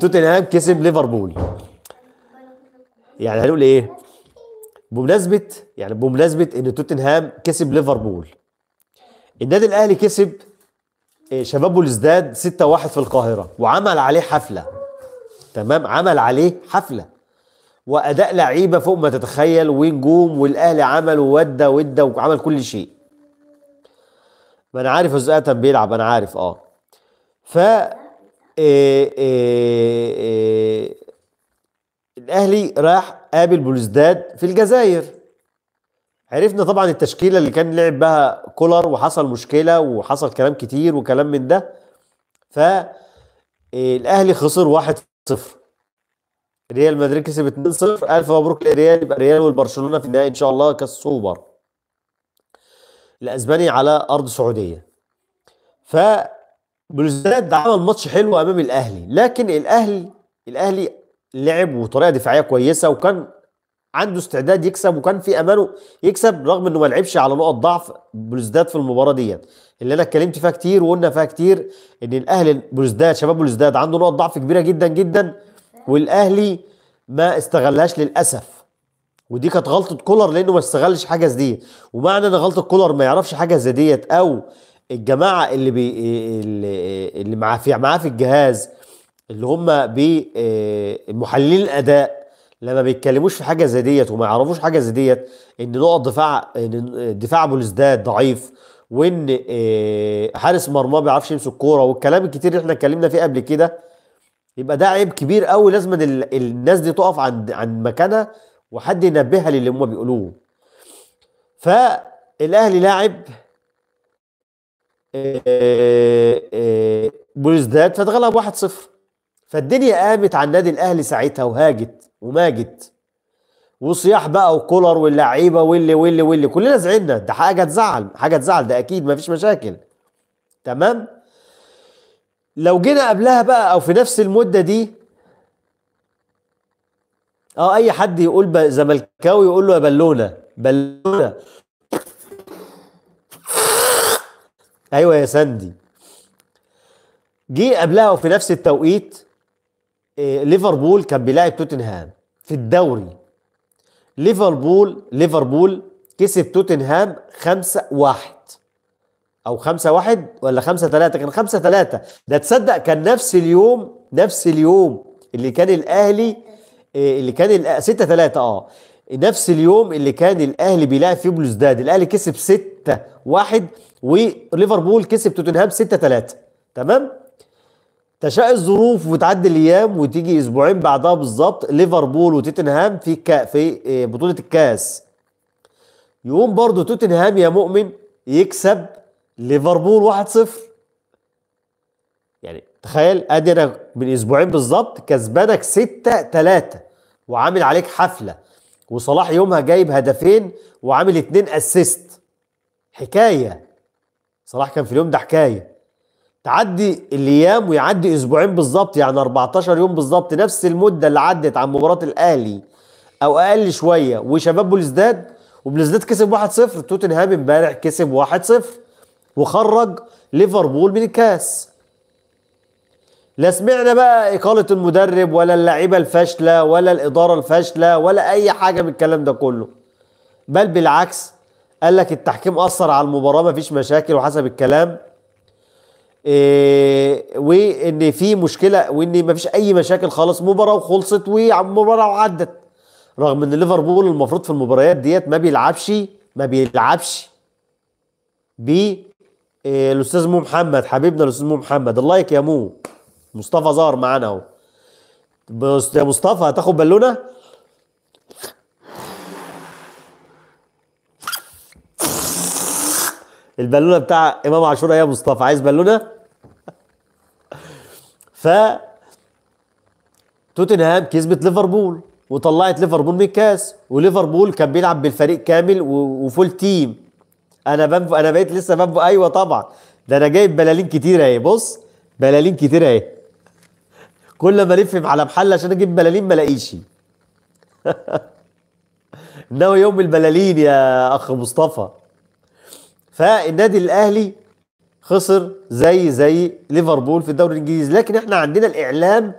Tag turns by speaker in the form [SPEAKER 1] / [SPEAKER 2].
[SPEAKER 1] توتنهام كسب ليفربول. يعني هنقول ايه؟ بمناسبة ان توتنهام كسب ليفربول، النادي الاهلي كسب شباب بلوزداد 6-1 في القاهرة وعمل عليه حفلة. تمام، عمل عليه حفلة واداء لعيبة فوق ما تتخيل ونجوم، والاهلي عمل وودى وعمل كل شيء. ما انا عارف ازاي بيلعب، انا عارف ف الاهلي راح قابل بلوزداد في الجزائر. عرفنا طبعا التشكيله اللي كان لعب بها كولر، وحصل مشكله وحصل كلام كتير وكلام من ده. فالاهلي خسر 1-0. ريال مدريد كسب 2-0. الف مبروك للريال، يبقى الريال والبرشلونه في النهائي ان شاء الله كاس سوبر الاسباني على ارض سعوديه. فبلوزداد عمل ماتش حلو امام الاهلي، لكن الاهلي لعب بطريقه دفاعيه كويسه، وكان عنده استعداد يكسب، وكان في امانه يكسب رغم انه ما لعبش على نقط ضعف بلوزداد في المباراه ديت اللي انا اتكلمت فيها كتير وقلنا فيها كتير ان الاهلي بلوزداد، شباب بلوزداد عنده نقط ضعف كبيره جدا جدا، والاهلي ما استغلهاش للاسف. ودي كانت غلطه كولر لانه ما استغلش حاجه زي دي. ومعنى ان غلطه كولر ما يعرفش حاجه زي ديت، او الجماعه اللي معاه في الجهاز، اللي هم محللين الاداء، لما بيتكلموش في حاجه زي ديت وما يعرفوش حاجه زي ديت، ان نقط دفاع بلوزداد ضعيف، وان حارس مرمى ما بيعرفش يمسك كوره، والكلام الكتير اللي احنا اتكلمنا فيه قبل كده، يبقى ده عيب كبير قوي. لازم الناس دي تقف عند مكانها، وحد ينبهها للي هم بيقولوه. فالاهلي لاعب بلوزداد فاتغلب 1-0. فالدنيا قامت على النادي الاهلي ساعتها وهاجت وماجت، وصياح بقى وكولر واللعيبه واللي كلنا زعلنا. ده حاجه تزعل، حاجه تزعل، ده اكيد ما فيش مشاكل. تمام. لو جينا قبلها بقى او في نفس المده دي، اي حد يقول زملكاوي يقول له يا بالونه بالونه. ايوه يا سندي. جه قبلها وفي نفس التوقيت ليفربول كان بيلاعب توتنهام في الدوري. ليفربول كسب توتنهام 5-1 او 5-1 ولا 5-3، كان 5-3. ده تصدق كان نفس اليوم اللي كان الاهلي 6-3 نفس اليوم اللي كان الاهلي بيلعب فيه بلوزداد. الاهلي كسب 6-1 وليفربول كسب توتنهام 6-3. تمام. تشاء الظروف وتعدي الايام وتيجي اسبوعين بعدها بالظبط ليفربول وتوتنهام في بطولة الكاس. يقوم برضو توتنهام يا مؤمن يكسب ليفربول 1-0. يعني تخيل، ادي انا من اسبوعين بالظبط كسبانك 6-3 وعامل عليك حفلة، وصلاح يومها جايب هدفين وعامل 2 اسيست. حكاية. صلاح كان في اليوم ده حكاية. تعدي الايام ويعدي اسبوعين بالظبط، يعني 14 يوم بالظبط، نفس المده اللي عدت عن مباراه الاهلي او اقل شويه وشباب بلوزداد، وبلوزداد كسب 1-0. توتنهام امبارح كسب 1-0 وخرج ليفربول من الكاس. لا سمعنا بقى اقاله المدرب ولا اللعيبه الفاشله ولا الاداره الفاشله ولا اي حاجه من الكلام ده كله، بل بالعكس قال لك التحكيم اثر على المباراه، مفيش مشاكل وحسب الكلام، وان في مشكله وان مفيش اي مشاكل خالص، مباراه وخلصت ومباراه وعدت. رغم ان ليفربول المفروض في المباريات ديت ما بيلعبش ب الاستاذ مو محمد، حبيبنا الاستاذ مو محمد، اللايك يا مو مصطفى ظهر معانا اهو. يا مصطفى هتاخد بالونه؟ البالونه بتاع امام عاشور يا مصطفى، عايز بالونه؟ ف توتنهام كسبت ليفربول وطلعت ليفربول من الكاس، وليفربول كان بيلعب بالفريق كامل وفول تيم. انا بقيت لسه بنفو، ايوه طبعا. ده انا جايب بلالين كتير اهي، بص بلالين كتير اهي. كل ما الف على محل عشان اجيب بلالين ما الاقيش. انه يوم البلالين يا اخ مصطفى. فالنادي الاهلي خسر زي ليفربول في الدوري الانجليزي، لكن احنا عندنا الاعلام